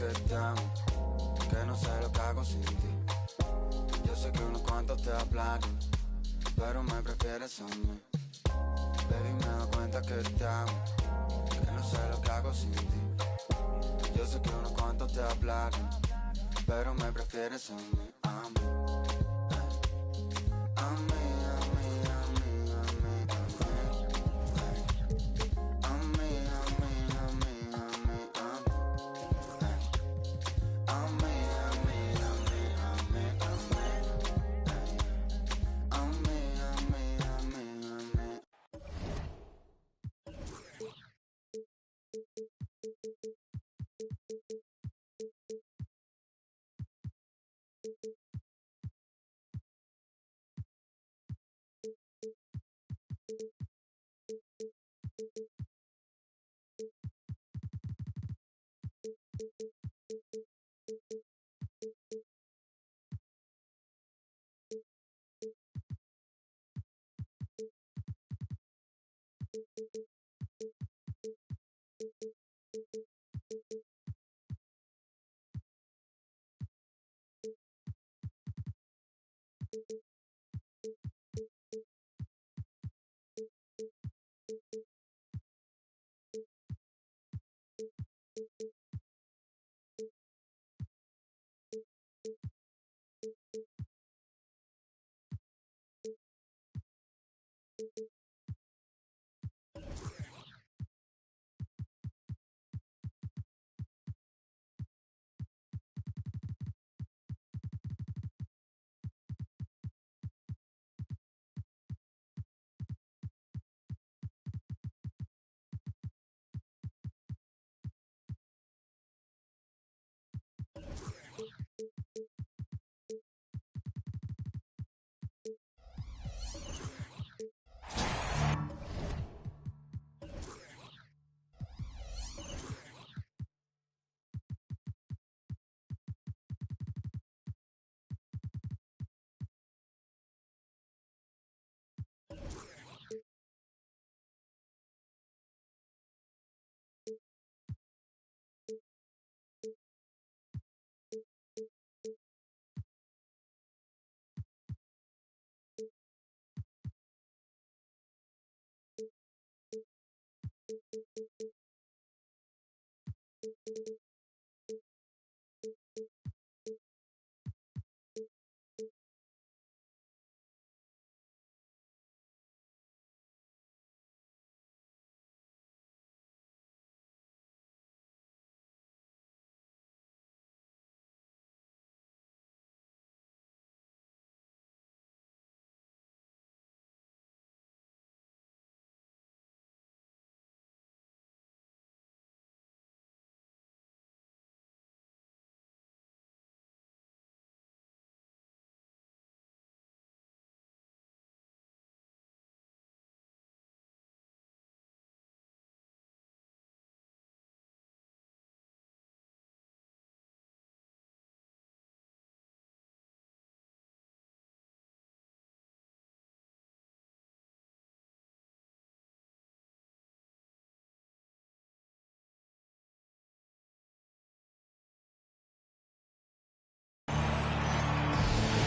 que te amo, que no sé lo que hago sin ti. Yo sé que unos cuantos te hablan, pero me prefieres a mí. Baby, me doy cuenta que te amo, que no sé lo que hago sin ti. Yo sé que unos cuantos te hablan, pero me prefieres a mí, a mí. A mí, a mí, a mí, a mí, a mí. A mí, a mí, a mí, a mí, a mí. A mí, a mí, a mí, a mí, a mí. A mí, a mí, a mí, a mí.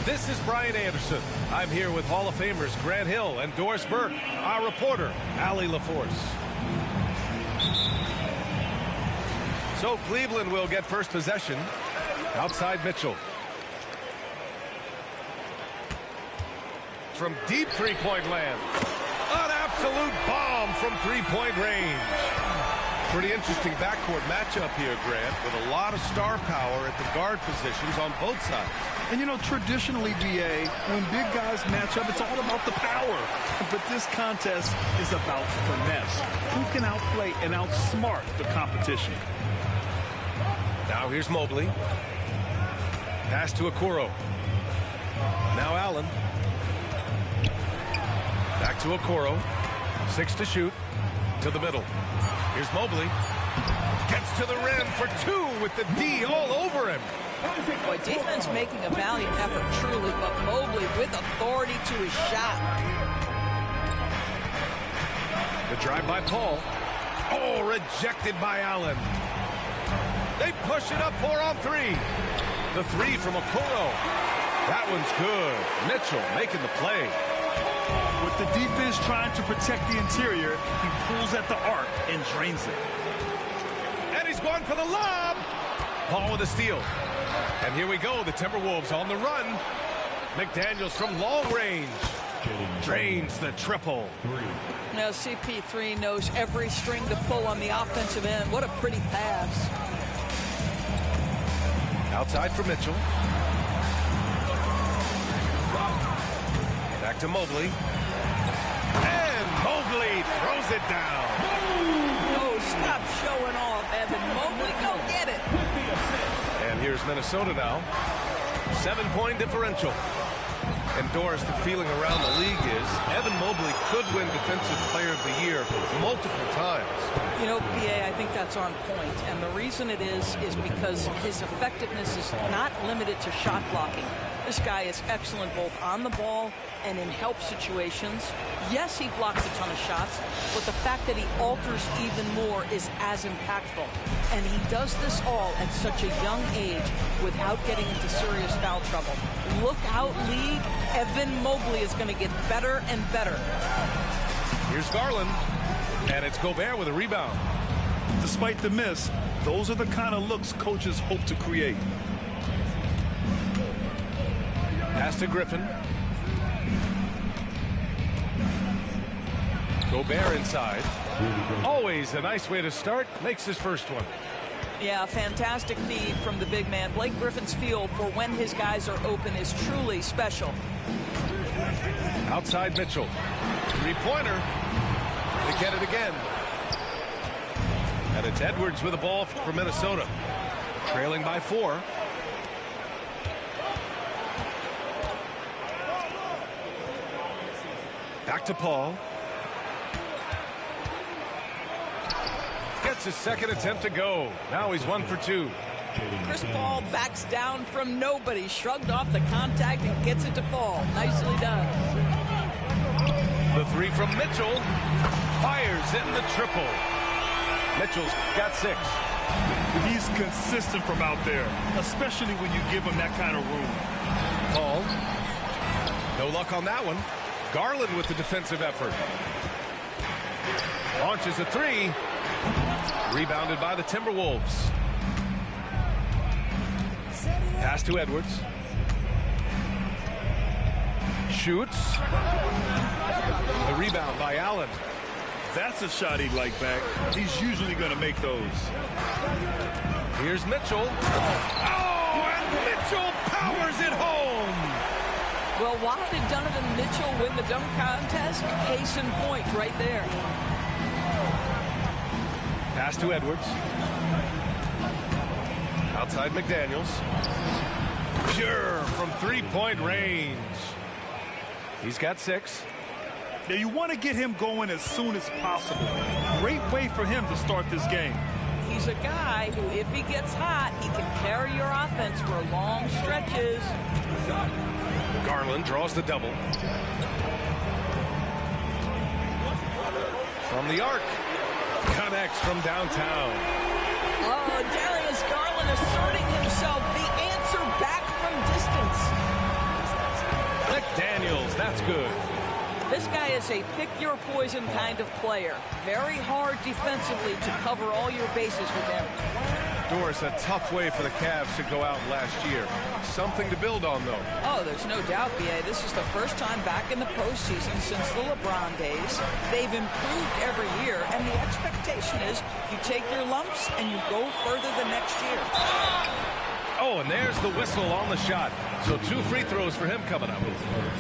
This is Brian Anderson. I'm here with Hall of Famers Grant Hill and Doris Burke, our reporter, Allie LaForce. So Cleveland will get first possession outside Mitchell. From deep three-point land. An absolute bomb from three-point range. Pretty interesting backcourt matchup here, Grant, with a lot of star power at the guard positions on both sides. And, you know, traditionally, B.A., when big guys match up, it's all about the power. But this contest is about finesse. Who can outplay and outsmart the competition? Now here's Mobley. Pass to Okoro. Now Allen. Back to Okoro. 6 to shoot. To the middle. Here's Mobley. Gets to the rim for 2 with the D all over him. Boy, defense making a valiant effort, truly, but Mobley with authority to his shot. The drive by Paul. Oh, rejected by Allen. They push it up 4-on-3. The three from Okoro. That one's good. Mitchell making the play. With the defense trying to protect the interior, he pulls at the arc and drains it. And he's going for the lob. Paul with a steal. And here we go. The Timberwolves on the run. McDaniels from long range. Drains the triple. Now CP3 knows every string to pull on the offensive end. What a pretty pass. Outside for Mitchell. Back to Mobley. And Mobley throws it down. Oh, stop showing off, Evan Mobley. Go get it. And here's Minnesota now. 7-point differential. And Doris, the feeling around the league is Evan Mobley could win Defensive Player of the Year multiple times. You know, PA, I think that's on point. And the reason it is because his effectiveness is not limited to shot blocking. This guy is excellent both on the ball and in help situations. Yes, he blocks a ton of shots, but the fact that he alters even more is as impactful. And he does this all at such a young age without getting into serious foul trouble. Look out, league. Evan Mobley is going to get better and better. Here's Garland. And it's Gobert with a rebound. Despite the miss, those are the kind of looks coaches hope to create. Pass to Griffin. Gobert inside. Always a nice way to start. Makes his first one. Yeah, fantastic feed from the big man. Blake Griffin's feel for when his guys are open is truly special. Outside Mitchell. Three-pointer. They get it again. And it's Edwards with the ball for Minnesota. Trailing by 4. Back to Paul. Gets his second attempt to go. Now he's 1 for 2. Chris Paul backs down from nobody. Shrugged off the contact and gets it to fall. Nicely done. The three from Mitchell. Fires in the triple. Mitchell's got 6. He's consistent from out there, especially when you give him that kind of room. Paul. No luck on that one. Garland with the defensive effort. Launches a 3. Rebounded by the Timberwolves. Pass to Edwards. Shoots. The rebound by Allen. That's a shot he'd like back. He's usually going to make those. Here's Mitchell. Oh, and Mitchell powers it home. Well, why did Donovan Mitchell win the dunk contest? Case in point right there. Pass to Edwards. Outside McDaniels. Pure from three-point range. He's got 6. Now, you want to get him going as soon as possible. Great way for him to start this game. He's a guy who, if he gets hot, he can carry your offense for long stretches. Garland draws the double. From the arc. Connects from downtown. Oh, Darius Garland asserting himself. The answer back from distance. McDaniels, that's good. This guy is a pick-your-poison kind of player. Very hard defensively to cover all your bases with him. Doris, a tough way for the Cavs to go out last year. Something to build on, though. Oh, there's no doubt, B.A. This is the first time back in the postseason since the LeBron days. They've improved every year, and the expectation is you take your lumps and you go further the next year. Oh, and there's the whistle on the shot. So 2 free throws for him coming up.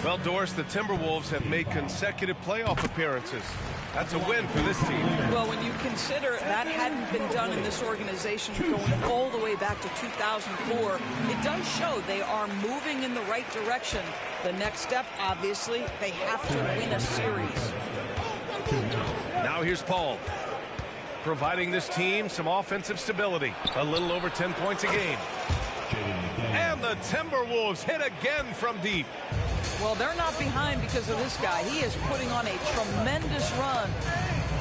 Well, Doris, the Timberwolves have made consecutive playoff appearances. That's a win for this team. Well, when you consider that hadn't been done in this organization going all the way back to 2004, it does show they are moving in the right direction. The next step, obviously, they have to win a series. Now here's Paul, providing this team some offensive stability. A little over 10 points a game. And the Timberwolves hit again from deep. Well, they're not behind because of this guy. He is putting on a tremendous run.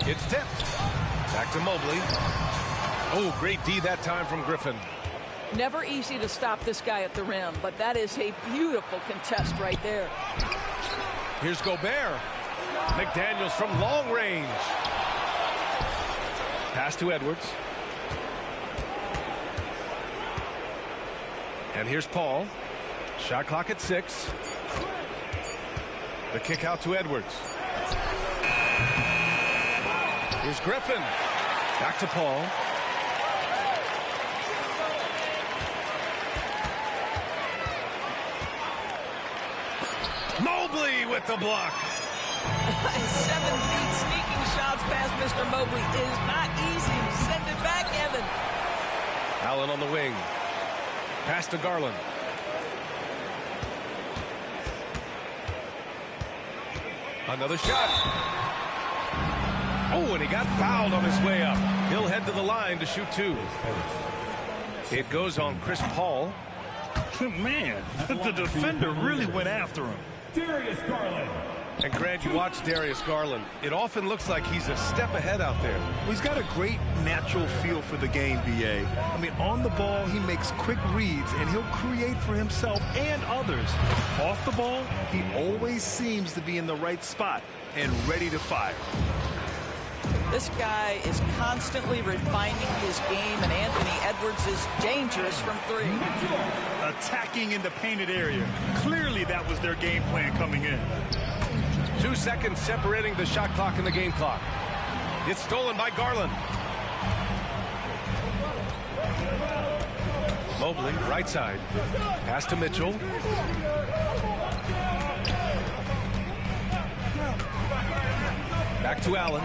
It's tipped. Back to Mobley. Oh, great D that time from Griffin. Never easy to stop this guy at the rim, but that is a beautiful contest right there. Here's Gobert. McDaniels from long range. Pass to Edwards. And here's Paul. Shot clock at 6. The kick out to Edwards. Here's Griffin. Back to Paul. Mobley with the block. 7 feet sneaking shots past Mr. Mobley is not easy. Send it back, Evan. Allen on the wing. Pass to Garland. Another shot. Oh, and he got fouled on his way up. He'll head to the line to shoot 2. It goes on Chris Paul. Man, the defender really went after him. Darius Garland. And Grant, you watch Darius Garland. It often looks like he's a step ahead out there. Well, he's got a great natural feel for the game, B.A. I mean, on the ball, he makes quick reads, and he'll create for himself and others. Off the ball, he always seems to be in the right spot and ready to fire. This guy is constantly refining his game, and Anthony Edwards is dangerous from 3. Attacking in the painted area. Clearly, that was their game plan coming in. 2 seconds separating the shot clock and the game clock. It's stolen by Garland. Mobley, right side. Pass to Mitchell. Back to Allen.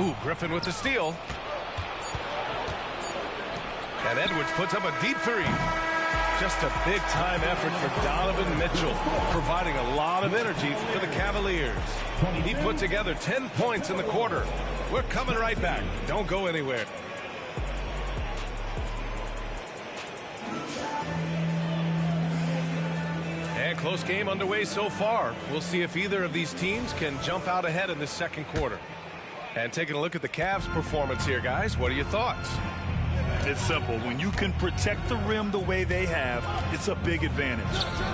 Ooh, Griffin with the steal. And Edwards puts up a deep 3. Just a big-time effort for Donovan Mitchell, providing a lot of energy for the Cavaliers. He put together 10 points in the quarter. We're coming right back. Don't go anywhere. And close game underway so far. We'll see if either of these teams can jump out ahead in this second quarter. And taking a look at the Cavs' performance here, guys, what are your thoughts? It's simple. When you can protect the rim the way they have, it's a big advantage.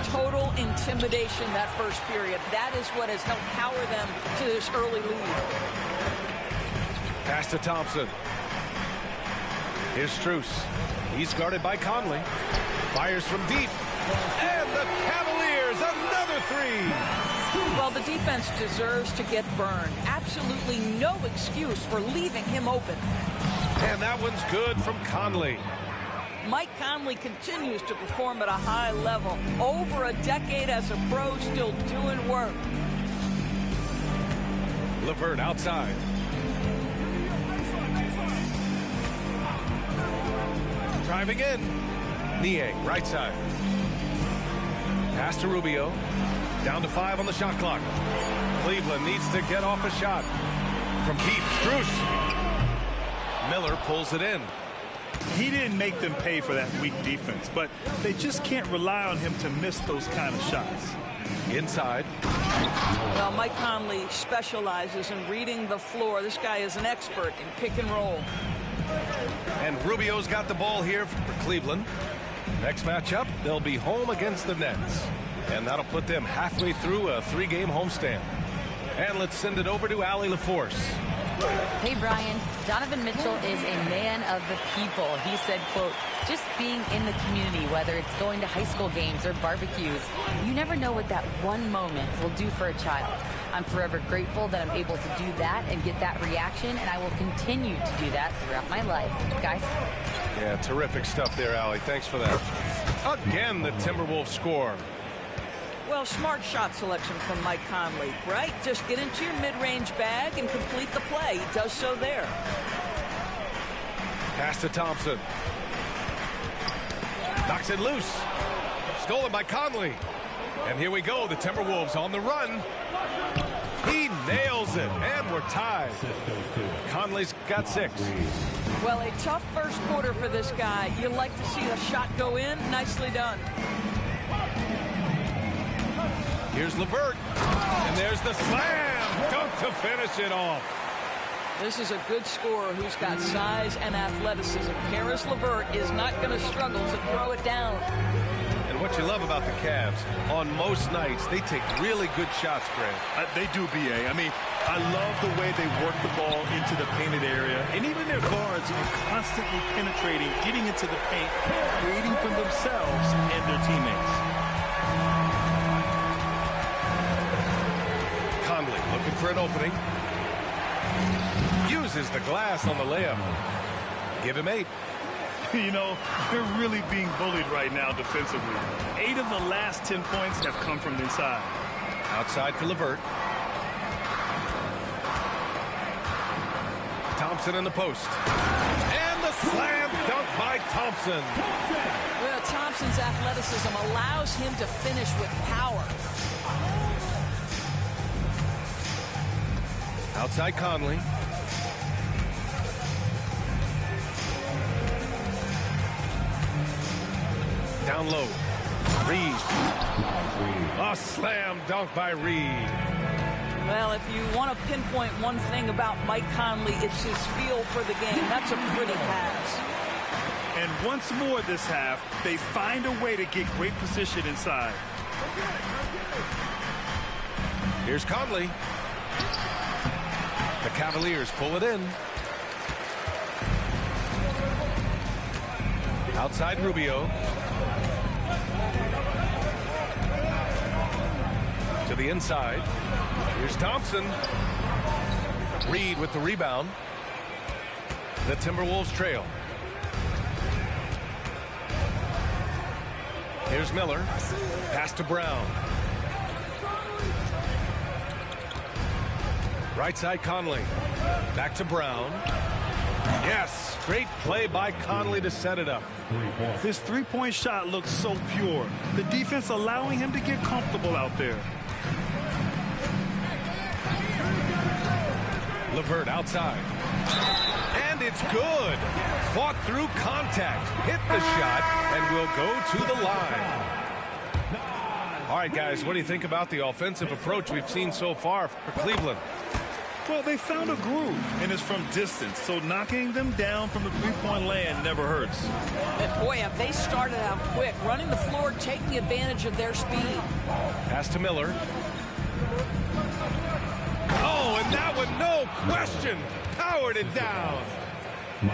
Total intimidation that first period. That is what has helped power them to this early lead. Pass to Thompson. Here's Strus. He's guarded by Conley. Fires from deep. And the Cavaliers, another 3. Well, the defense deserves to get burned. Absolutely no excuse for leaving him open. And that one's good from Conley. Mike Conley continues to perform at a high level. Over a decade as a pro, still doing work. LeVert outside. Driving in. Niang, right side. Pass to Rubio. Down to 5 on the shot clock. Cleveland needs to get off a shot. From deep, Strus. Miller pulls it in. He didn't make them pay for that weak defense, but they just can't rely on him to miss those kind of shots. Inside. Well, Mike Conley specializes in reading the floor. This guy is an expert in pick and roll. And Rubio's got the ball here for Cleveland. Next matchup, they'll be home against the Nets. And that'll put them halfway through a 3-game homestand. And let's send it over to Allie LaForce. Hey, Brian. Donovan Mitchell is a man of the people. He said, quote, just being in the community, whether it's going to high school games or barbecues, you never know what that one moment will do for a child. I'm forever grateful that I'm able to do that and get that reaction, and I will continue to do that throughout my life. Guys? Yeah, terrific stuff there, Allie. Thanks for that. Again, the Timberwolves score. Well, smart shot selection from Mike Conley, right? Just get into your mid-range bag and complete the play. He does so there. Pass to Thompson. Knocks it loose. Stolen by Conley. And here we go, the Timberwolves on the run. He nails it, and we're tied. Conley's got 6. Well, a tough first quarter for this guy. You like to see the shot go in. Nicely done. Here's LeVert, and there's the slam dunk to finish it off. This is a good scorer who's got size and athleticism. Karis LeVert is not going to struggle to throw it down. And what you love about the Cavs, on most nights, they take really good shots, Grant. They do, B.A. I mean, I love the way they work the ball into the painted area. And even their guards are constantly penetrating, getting into the paint, creating for themselves and their teammates. Conley looking for an opening. Uses the glass on the layup. Give him 8. You know, they're really being bullied right now defensively. 8 of the last 10 points have come from inside. Outside for LeVert. Thompson in the post. And the slam dunk by Thompson. Well, Thompson's athleticism allows him to finish with power. Outside Conley. Down low. Reed. A slam dunk by Reed. Well, if you want to pinpoint one thing about Mike Conley, it's his feel for the game. That's a pretty pass. And once more this half, they find a way to get great position inside. Here's Conley. The Cavaliers pull it in. Outside Rubio. To the inside. Here's Thompson. Reed with the rebound. The Timberwolves trail. Here's Miller. Pass to Brown. Right side Conley. Back to Brown. Yes, great play by Conley to set it up. His three-point shot looks so pure. The defense allowing him to get comfortable out there. LeVert outside. And it's good. Fought through contact. Hit the shot and will go to the line. All right, guys, what do you think about the offensive approach we've seen so far for Cleveland? Well, they found a groove, and it's from distance, so knocking them down from the three-point land never hurts. And boy, have they started out quick, running the floor, taking advantage of their speed. Pass to Miller. Oh, and that one, no question, powered it down.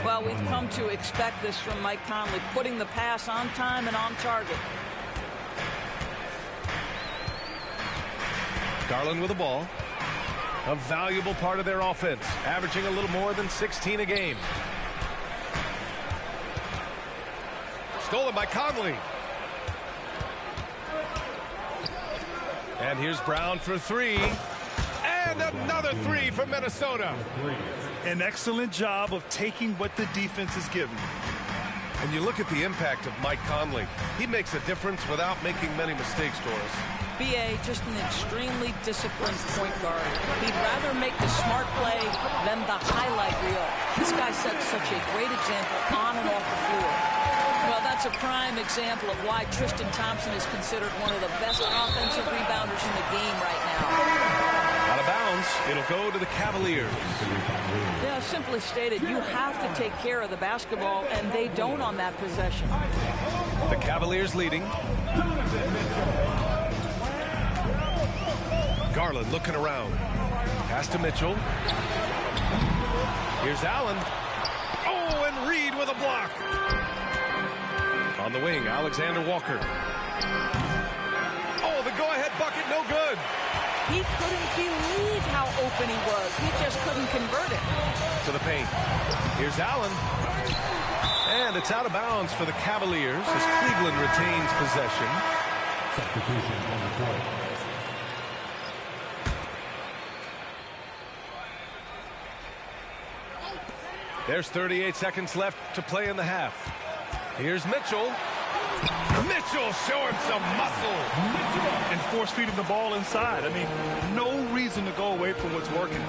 Well, we've come to expect this from Mike Conley, putting the pass on time and on target. Garland with the ball. A valuable part of their offense, averaging a little more than 16 a game. Stolen by Conley. And here's Brown for 3. And another 3 from Minnesota. An excellent job of taking what the defense is given. And you look at the impact of Mike Conley. He makes a difference without making many mistakes, Doris. B.A. just an extremely disciplined point guard. He'd rather make the smart play than the highlight reel. This guy sets such a great example on and off the floor. Well, that's a prime example of why Tristan Thompson is considered one of the best offensive rebounders in the game right now. Out of bounds, it'll go to the Cavaliers. Yeah, simply stated, you have to take care of the basketball, and they don't on that possession. The Cavaliers leading. Garland looking around. Pass to Mitchell. Here's Allen. Oh, and Reed with a block. On the wing, Alexander Walker. Oh, the go-ahead bucket, no good. He couldn't believe how open he was. He just couldn't convert it. To the paint. Here's Allen. And it's out of bounds for the Cavaliers as Cleveland retains possession. Substitution on the court. There's 38 seconds left to play in the half. Here's Mitchell. Mitchell showing some muscle. And force feeding the ball inside. I mean, no reason to go away from what's working.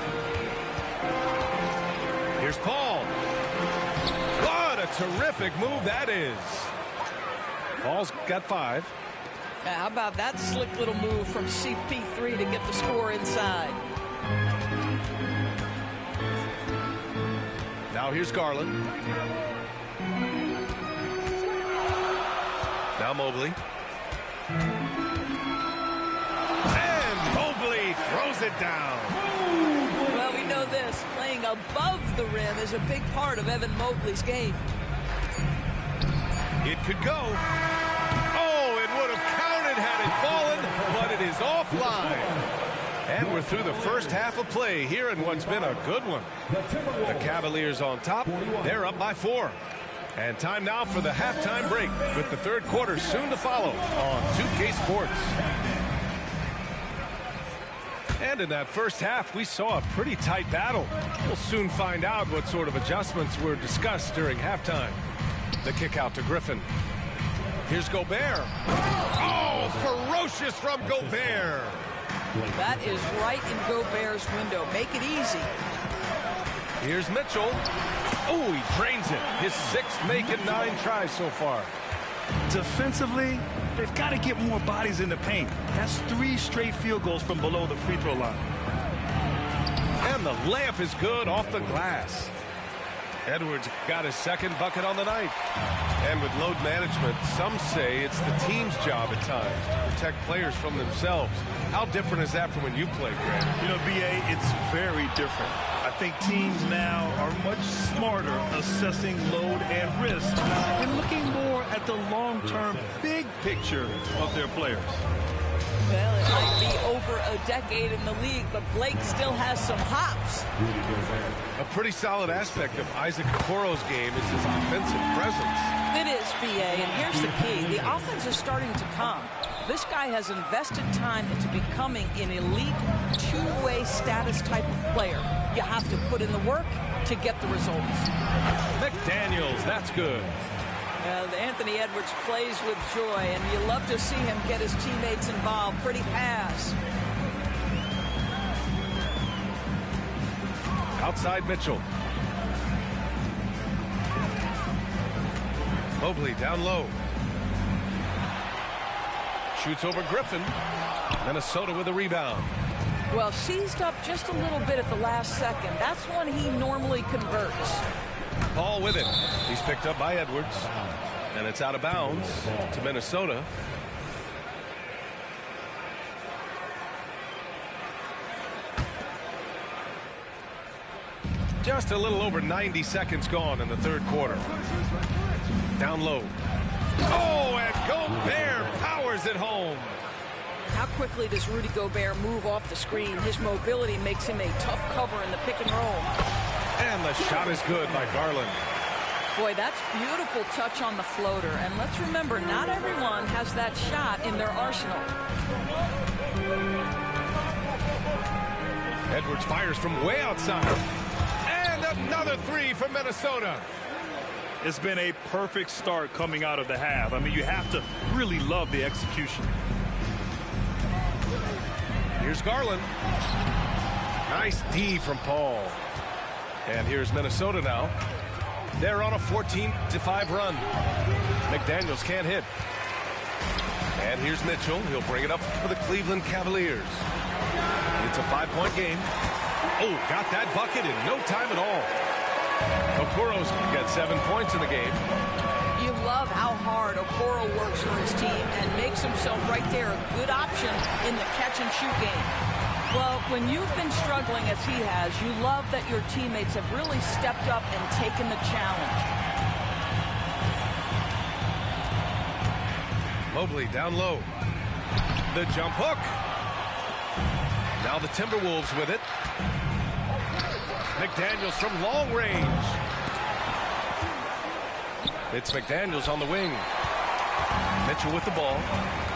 Here's Paul. What a terrific move that is. Paul's got 5. How about that slick little move from CP3 to get the score inside? Now here's Garland. Now Mobley. And Mobley throws it down. Well, we know this. Playing above the rim is a big part of Evan Mobley's game. It could go. Oh, it would have counted had it fallen, but it is offline. And we're through the first half of play here in what's been a good one. The Cavaliers on top. They're up by 4. And time now for the halftime break with the third quarter soon to follow on 2K Sports. And in that first half, we saw a pretty tight battle. We'll soon find out what sort of adjustments were discussed during halftime. The kick out to Griffin. Here's Gobert. Oh, ferocious from Gobert. That is right in Gobert's window. Make it easy. Here's Mitchell. Oh, he drains it. His 6th make in 9 tries so far. Defensively, they've got to get more bodies in the paint. That's 3 straight field goals from below the free throw line. And the layup is good off the glass. Edwards got his 2nd bucket on the night. And with load management, some say it's the team's job at times to protect players from themselves. How different is that from when you played, Grant? You know, B.A., it's very different. I think teams now are much smarter assessing load and risk and looking more at the long-term big picture of their players. Well, it might be over a decade in the league, but Blake still has some hops. A pretty solid aspect of Isaac Okoro's game is his offensive presence. It is, B.A., and here's the key. The offense is starting to come. This guy has invested time into becoming an elite two-way status type of player. You have to put in the work to get the results. McDaniels, that's good. Anthony Edwards plays with joy, and you love to see him get his teammates involved. Pretty pass. Outside Mitchell. Mobley down low. Shoots over Griffin. Minnesota with a rebound. Well, seized up just a little bit at the last second. That's when he normally converts. Paul with it. He's picked up by Edwards. And it's out of bounds to Minnesota. Just a little over 90 seconds gone in the third quarter. Down low. Oh, and Gobert powers it home. How quickly does Rudy Gobert move off the screen? His mobility makes him a tough cover in the pick and roll. And the shot is good by Garland. Boy, that's beautiful touch on the floater. And let's remember, not everyone has that shot in their arsenal. Edwards fires from way outside. And another 3 for Minnesota. It's been a perfect start coming out of the half. I mean, you have to really love the execution. Here's Garland. Nice D from Paul. And here's Minnesota now. They're on a 14-5 run. McDaniels can't hit. And here's Mitchell. He'll bring it up for the Cleveland Cavaliers. It's a 5-point game. Oh, got that bucket in no time at all. Okoro's got 7 points in the game. You love how hard Okoro works for his team and makes himself right there a good option in the catch-and-shoot game. Well, when you've been struggling as he has, you love that your teammates have really stepped up and taken the challenge. Mobley down low. The jump hook. Now the Timberwolves with it. McDaniels from long range. It's McDaniels on the wing. Mitchell with the ball.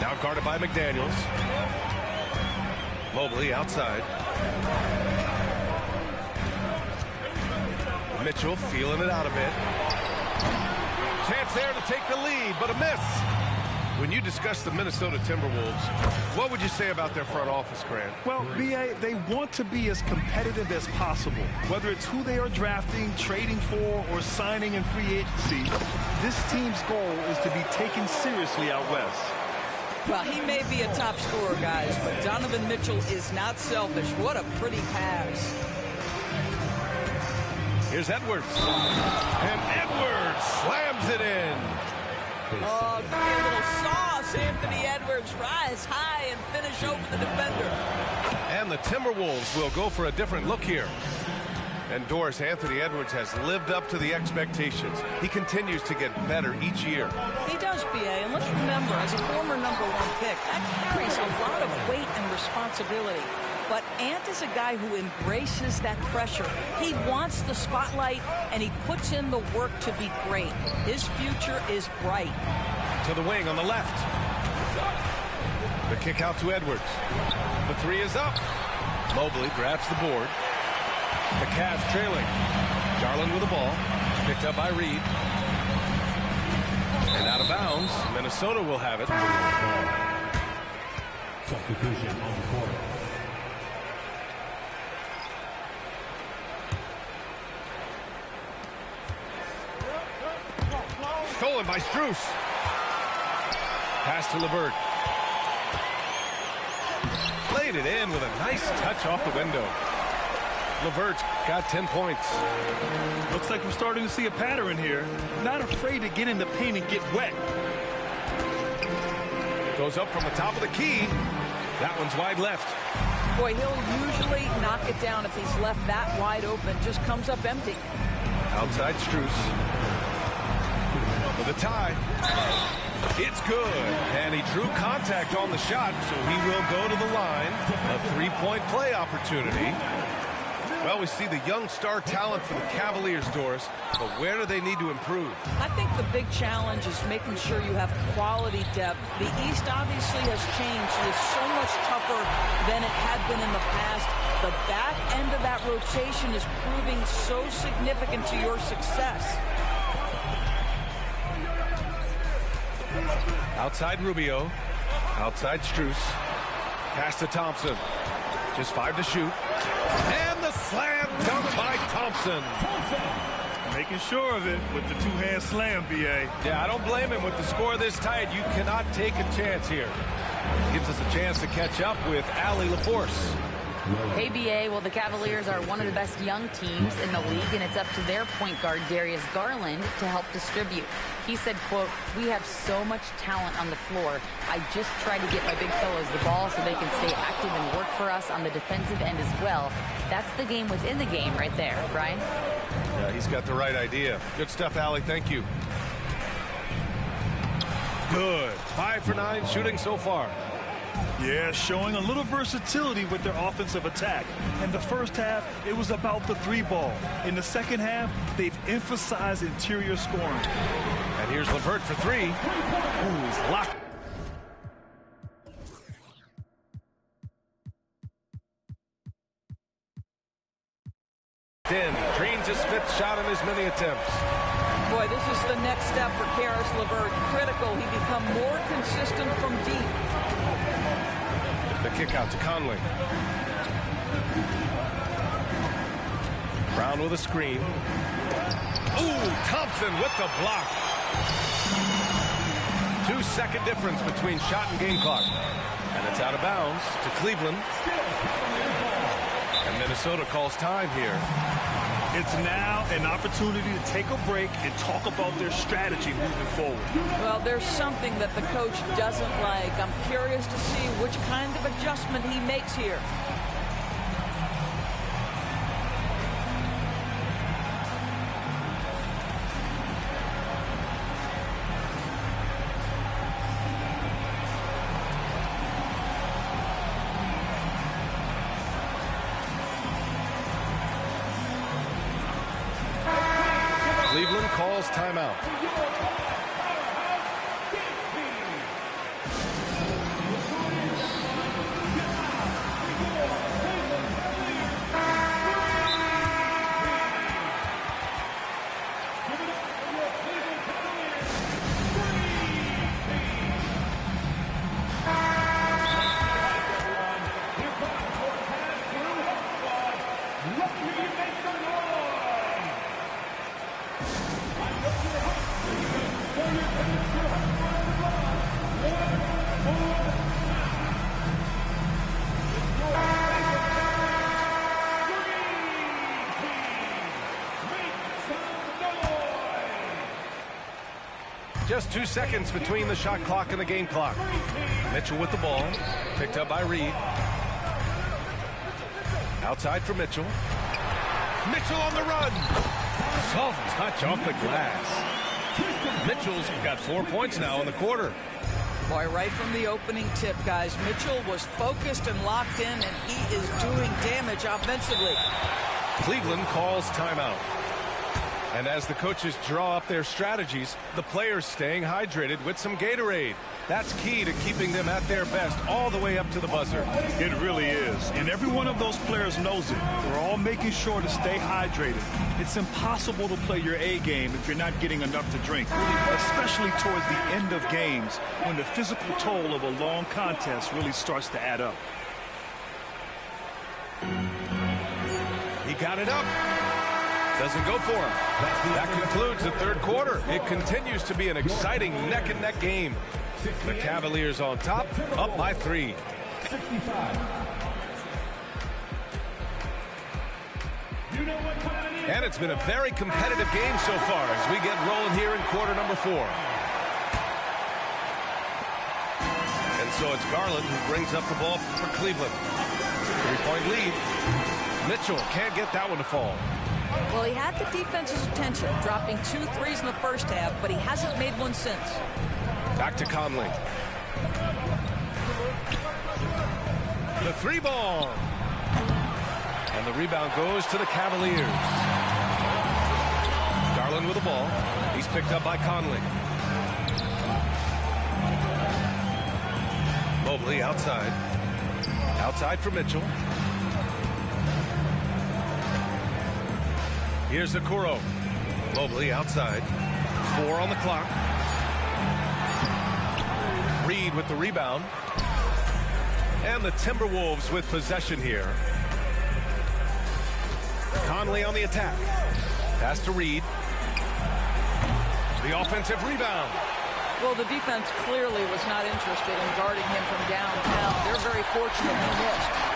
Now guarded by McDaniels. Mobley outside. Mitchell feeling it out a bit. Chance there to take the lead, but a miss. When you discuss the Minnesota Timberwolves, what would you say about their front office, Grant? Well, B.A., they want to be as competitive as possible. Whether it's who they are drafting, trading for, or signing in free agency, this team's goal is to be taken seriously out west. Well, he may be a top scorer, guys, but Donovan Mitchell is not selfish. What a pretty pass. Here's Edwards. And Edwards slams it in. Oh, give me a little sauce. Anthony Edwards rise high and finish over the defender. And the Timberwolves will go for a different look here. And Doris, Anthony Edwards has lived up to the expectations. He continues to get better each year. He does, B.A., and let's remember, as a former #1 pick, that carries a lot of weight and responsibility. But Ant is a guy who embraces that pressure. He wants the spotlight, and he puts in the work to be great. His future is bright. To the wing on the left. The kick out to Edwards. The three is up. Mobley grabs the board. The Cavs trailing. Garland with the ball. Picked up by Reed. And out of bounds. Minnesota will have it. Substitution on the court. Stolen by Strus. Pass to LeVert. Played it in with a nice touch off the window. LeVert's got 10 points. Looks like we're starting to see a pattern here. Not afraid to get in the paint and get wet. Goes up from the top of the key. That one's wide left. Boy, he'll usually knock it down if he's left that wide open. Just comes up empty. Outside Strus. For the tie. It's good. And he drew contact on the shot, so he will go to the line. A three-point play opportunity. Well, we see the young star talent for the Cavaliers, Doris, but where do they need to improve? I think the big challenge is making sure you have quality depth. The East obviously has changed. It is so much tougher than it had been in the past. The back end of that rotation is proving so significant to your success. Outside Rubio. Outside Strus. Pass to Thompson. Just 5 to shoot. And the slam dunk by Thompson. Making sure of it with the two-hand slam, B.A. Yeah, I don't blame him with the score this tight. You cannot take a chance here. Gives us a chance to catch up with Allie LaForce. Hey, B.A., well, the Cavaliers are one of the best young teams in the league, and it's up to their point guard, Darius Garland, to help distribute. He said, quote, "We have so much talent on the floor. I just try to get my big fellows the ball so they can stay active and work for us on the defensive end as well." That's the game within the game right there, Brian. Yeah, he's got the right idea. Good stuff, Allie. Thank you. Good. 5 for 9 shooting so far. Yeah, showing a little versatility with their offensive attack. In the first half, it was about the three ball. In the second half, they've emphasized interior scoring. And here's LeVert for 3. Ooh, he's locked. Drains his 5th shot in as many attempts. Boy, this is the next step for Caris LeVert. Critical. He become more consistent from deep. The kick out to Conley. Brown with a screen. Ooh, Thompson with the block. 2-second difference between shot and game clock. And it's out of bounds to Cleveland. And Minnesota calls time here. It's now an opportunity to take a break and talk about their strategy moving forward. Well, there's something that the coach doesn't like. I'm curious to see which kind of adjustment he makes here. Cleveland calls timeout. Just 2 seconds between the shot clock and the game clock. Mitchell with the ball. Picked up by Reed. Outside for Mitchell. Mitchell on the run. Soft touch off the glass. Mitchell's got 4 points now in the quarter. Boy, right from the opening tip, guys, Mitchell was focused and locked in, and he is doing damage offensively. Cleveland calls timeout. And as the coaches draw up their strategies, the players staying hydrated with some Gatorade. That's key to keeping them at their best all the way up to the buzzer. It really is. And every one of those players knows it. They're all making sure to stay hydrated. It's impossible to play your A game if you're not getting enough to drink, especially towards the end of games when the physical toll of a long contest really starts to add up. He got it up. Doesn't go for him. That concludes the third quarter. It continues to be an exciting neck-and-neck game. The Cavaliers on top, up by 3. 65. And it's been a very competitive game so far as we get rolling here in quarter number 4. And so it's Garland who brings up the ball for Cleveland. 3-point lead. Mitchell can't get that one to fall. Well, he had the defense's attention, dropping 2 threes in the first half, but he hasn't made one since. Back to Conley. The 3-ball. And the rebound goes to the Cavaliers. Garland with the ball. He's picked up by Conley. Mobley outside. Outside for Mitchell. Here's Okoro. Mobley outside. 4 on the clock. Reed with the rebound. And the Timberwolves with possession here. Conley on the attack. Pass to Reed. The offensive rebound. Well, the defense clearly was not interested in guarding him from downtown. They're very fortunate he missed.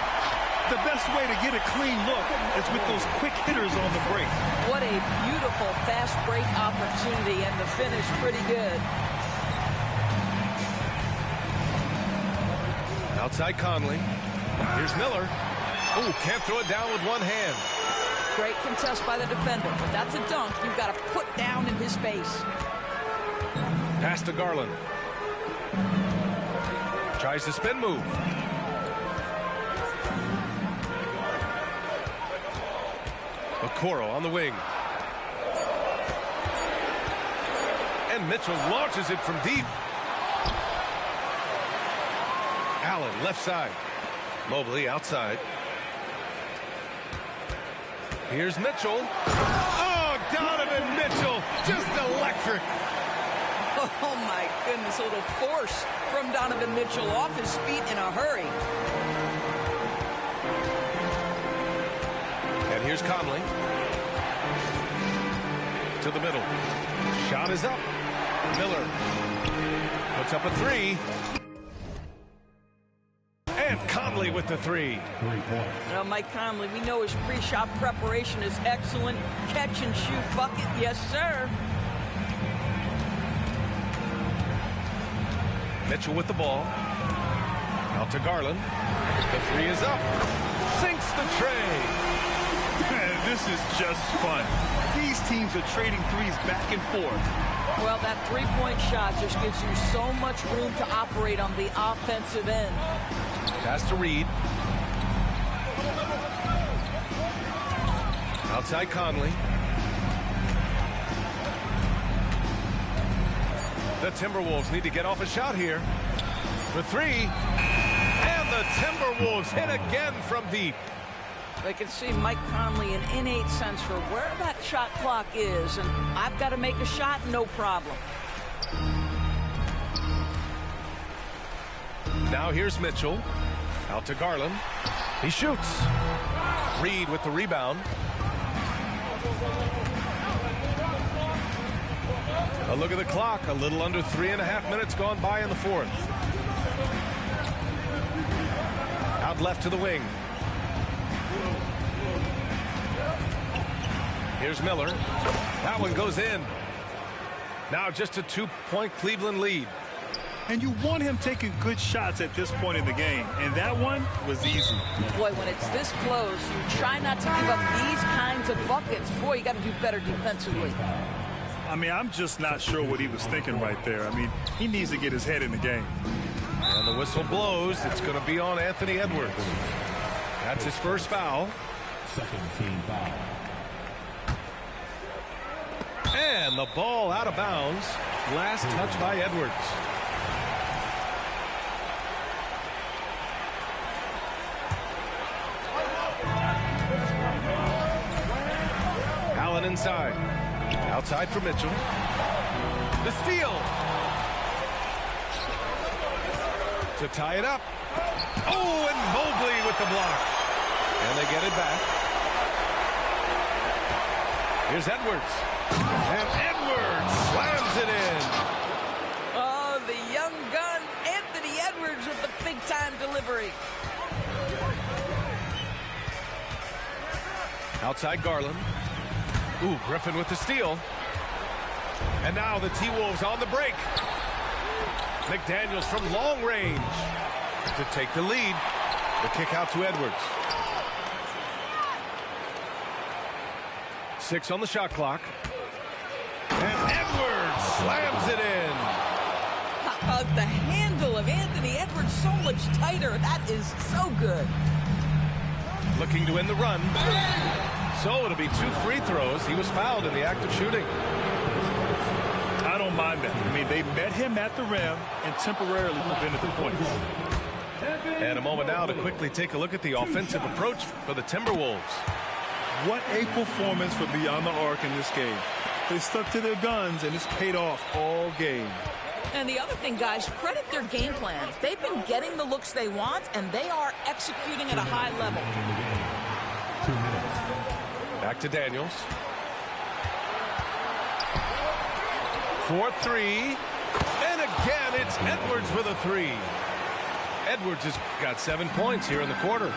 The best way to get a clean look is with those quick hitters on the break. What a beautiful fast break opportunity, and the finish pretty good. Outside Conley. Here's Miller. Oh, can't throw it down with one hand. Great contest by the defender, but that's a dunk you've got to put down in his face. Pass to Garland. Tries the spin move. Okoro on the wing. And Mitchell launches it from deep. Allen left side. Mobley outside. Here's Mitchell. Oh, Donovan Mitchell, just electric. Oh, my goodness, a little force from Donovan Mitchell off his feet in a hurry. And here's Conley. To the middle. Shot is up. Miller puts up a 3. And Conley with the 3. 3 points. Well, Mike Conley, we know his pre-shot preparation is excellent. Catch and shoot bucket, yes, sir. Mitchell with the ball. Out to Garland. The 3 is up. Sinks the tray. This is just fun. These teams are trading threes back and forth. Well, that three-point shot just gives you so much room to operate on the offensive end. Pass to Reed. Outside Conley. The Timberwolves need to get off a shot here. For 3. And the Timberwolves hit again from deep. They can see Mike Conley an innate sense for where that shot clock is, and I've got to make a shot, no problem. Now here's Mitchell. Out to Garland. He shoots. Reed with the rebound. A look at the clock. A little under 3.5 minutes gone by in the fourth. Out left to the wing. Here's Miller. That one goes in. Now just a 2-point Cleveland lead. And you want him taking good shots at this point in the game. And that one was easy. Boy, when it's this close, you try not to give up these kinds of buckets. Boy, you got to do better defensively. I mean, I'm just not sure what he was thinking right there. I mean, he needs to get his head in the game. And the whistle blows. It's going to be on Anthony Edwards. That's his first foul. Second team foul. And the ball out of bounds. Last touch by Edwards. Allen inside. Outside for Mitchell. The steal. To tie it up. Oh, and Mobley with the block. And they get it back. Here's Edwards. And Edwards slams it in. Oh, the young gun, Anthony Edwards with the big-time delivery. Outside Garland. Ooh, Griffin with the steal. And now the T-Wolves on the break. McDaniels from long range to take the lead. The kick out to Edwards. 6 on the shot clock. And Edwards slams it in. The handle of Anthony Edwards so much tighter. That is so good. Looking to win the run. So it'll be 2 free throws. He was fouled in the act of shooting. I don't mind that. I mean, they met him at the rim and temporarily prevented the points. And a moment now to quickly take a look at the offensive approach for the Timberwolves. What a performance for Beyond the Arc in this game. They stuck to their guns, and it's paid off all game. And the other thing, guys, credit their game plan. They've been getting the looks they want, and they are executing at a high level. 2 minutes. Back to Daniels. 4-3. And again, it's Edwards with a 3. Edwards has got 7 points here in the quarter.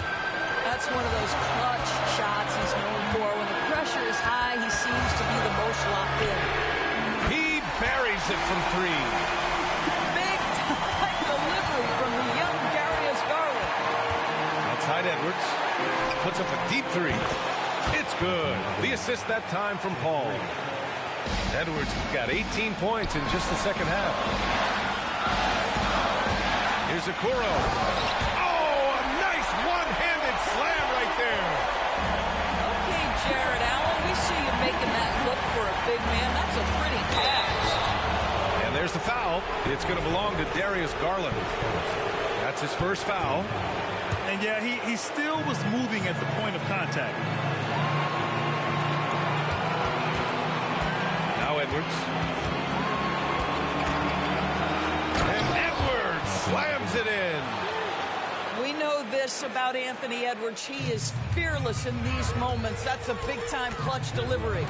That's one of those clutch shots he's known for. When the pressure is high, he seems to be the most locked in. He buries it from 3. Big time delivery from the young Darius Garland. Outside Edwards. Puts up a deep 3. It's good. The assist that time from Paul. Edwards got 18 points in just the second half. Here's Okoro. Oh, a nice one-handed slam right there. Okay, Jared Allen, we see you making that look for a big man. That's a pretty pass. And there's the foul. It's going to belong to Darius Garland. That's his first foul. And yeah, he still was moving at the point of contact. Now Edwards. And Edwards slams it in. We know this about Anthony Edwards. He is fearless in these moments. That's a big-time clutch delivery.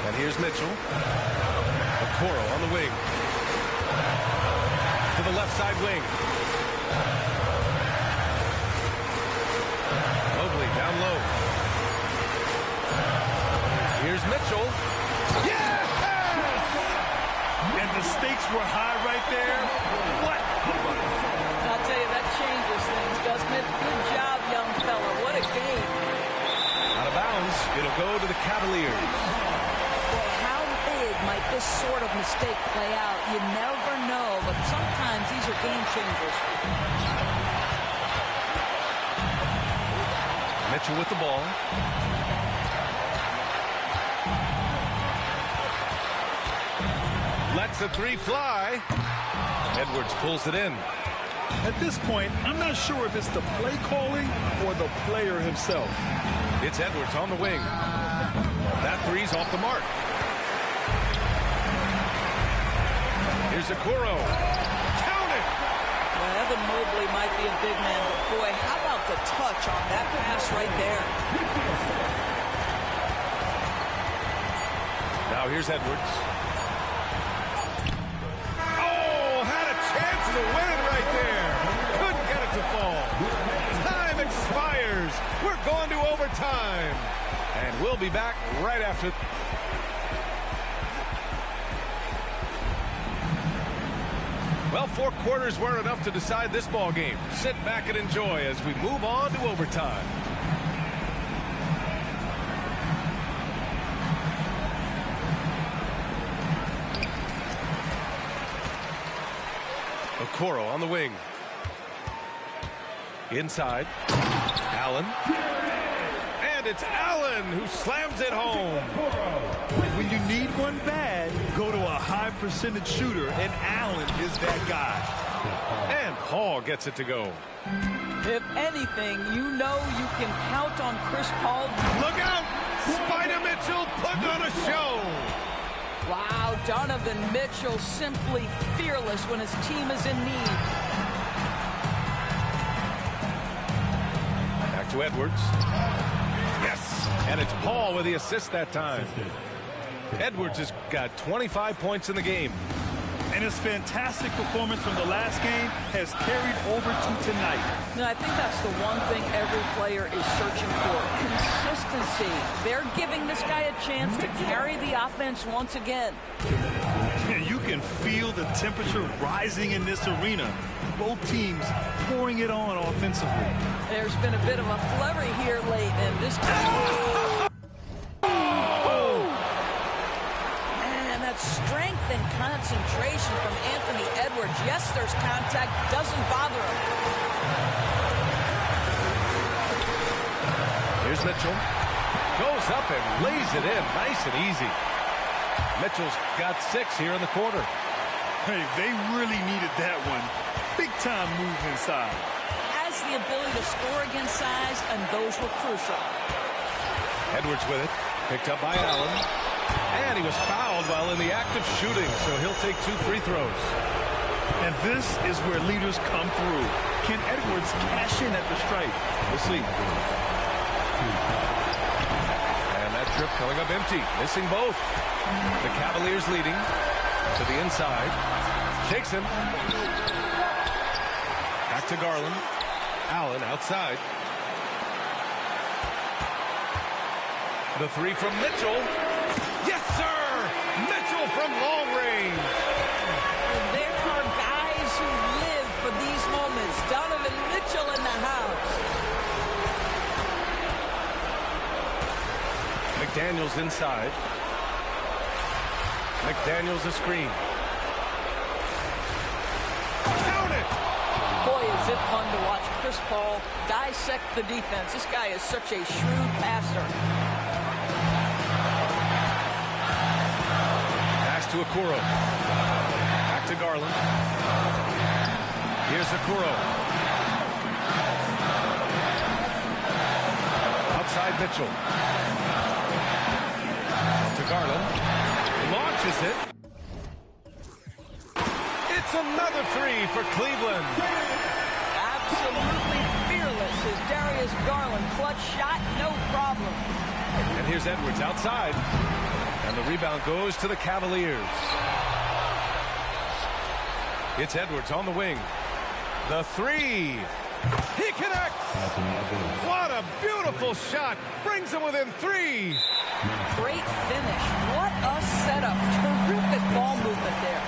And here's Mitchell. Okoro on the wing. To the left side wing. Mobley down low. Here's Mitchell. Yes! And the stakes were high right there. What? I'll tell you, that changes things, doesn't it? Good job, young fella. What a game. Out of bounds. It'll go to the Cavaliers. Boy, how big might this sort of mistake play out? You never know, but sometimes these are game changers. Mitchell with the ball. Lets the 3 fly. Edwards pulls it in. At this point, I'm not sure if it's the play calling or the player himself. It's Edwards on the wing. That 3's off the mark. Here's Okoro. Count it! Well, Evan Mobley might be a big man, but boy, how about the touch on that pass right there? Now here's Edwards. Oh, had a chance to win it right there. Couldn't get it to fall. Time expires. We're going to overtime. And we'll be back right after. Well, 4 quarters weren't enough to decide this ball game. Sit back and enjoy as we move on to overtime. Okoro on the wing. Inside. Allen. And it's Allen who slams it home. When you need one bad, go to a high percentage shooter, and Allen is that guy. And Paul gets it to go. If anything, you know you can count on Chris Paul. Look out! Spider Mitchell putting on a show. Wow, Donovan Mitchell simply fearless when his team is in need. Back to Edwards. Yes, and it's Paul with the assist that time. Edwards has got 25 points in the game. And his fantastic performance from the last game has carried over to tonight. No, I think that's the one thing every player is searching for. Consistency. They're giving this guy a chance to carry the offense once again. And you can feel the temperature rising in this arena. Both teams pouring it on offensively. There's been a bit of a flurry here late, and this time... strength and concentration from Anthony Edwards. Yes, there's contact. Doesn't bother him. Here's Mitchell. Goes up and lays it in. Nice and easy. Mitchell's got 6 here in the quarter. Hey, they really needed that one. Big time move inside. Has the ability to score against size, and those were crucial. Edwards with it. Picked up by Allen. And he was fouled while in the act of shooting, so he'll take 2 free throws. And this is where leaders come through. Can Edwards cash in at the stripe? We'll see. And that trip coming up empty, missing both. The Cavaliers leading to the inside. Takes him. Back to Garland. Allen outside. The 3 from Mitchell. Yes, sir! Mitchell from long range. There are guys who live for these moments. Donovan Mitchell in the house. McDaniels inside. McDaniels a screen. Count it! Boy, is it fun to watch Chris Paul dissect the defense. This guy is such a shrewd passer. To Okoro. Back to Garland. Here's Okoro. Outside Mitchell. To Garland. Launches it. It's another 3 for Cleveland. Absolutely fearless is Darius Garland. Clutch shot, no problem. And here's Edwards outside. And the rebound goes to the Cavaliers. It's Edwards on the wing. The 3. He connects. What a beautiful shot. Brings him within 3. Great finish. What a setup. Terrific ball movement there.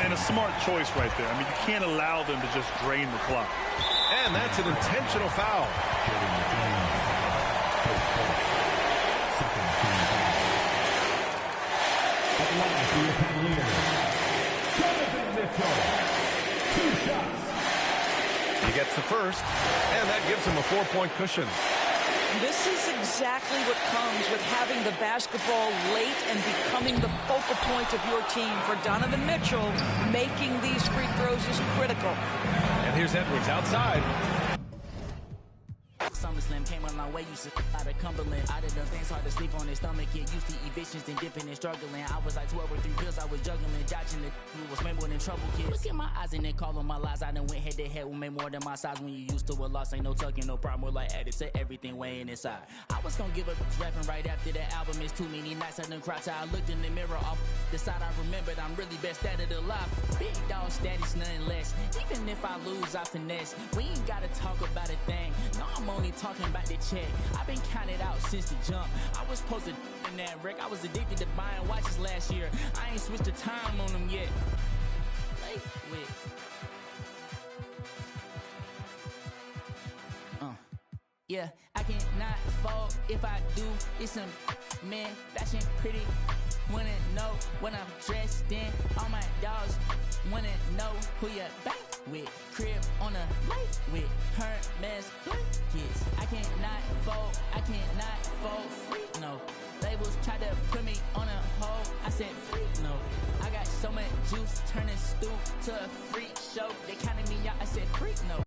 And a smart choice right there. I mean, you can't allow them to just drain the clock. And that's an intentional foul. He gets the first, and that gives him a 4-point cushion. This is exactly what comes with having the basketball late and becoming the focal point of your team. For Donovan Mitchell, making these free throws is critical. And here's Edwards outside. SummerSlam came a long way, used to out of Cumberland. I did the things hard to sleep on his stomach, get used to evictions and dipping and struggling. I was like 12 or 3 pills, I was juggling, dodging the who was way more than trouble kids. Look at my eyes and they call on my lies. I done went head to head with me more than my size. When you used to a loss, ain't no tucking, no problem. We're like added to everything weighing inside. I was gonna give up rapping right after that album. It's too many nights I done cried till I looked in the mirror off the side I remembered I'm really best at it alive. Big dog status, nothing less. Even if I lose, I finesse. We ain't gotta talk about a thing. No, I'm only talking talking about the check. I've been counted out since the jump. I was supposed to in that wreck. I was addicted to buying watches last year. I ain't switched the time on them yet. Like, wait. Yeah, I cannot fold. If I do, it's some man fashion pretty. Wanna know what I'm dressed in. All my dogs wanna know who you bank with. Crib on a lake with Hermes blankets. I cannot fold. I cannot fold free. No. Labels try to put me on a hold. I said free. No. I got so much juice turning stoop to a freak show. They counted me out. I said freak. No.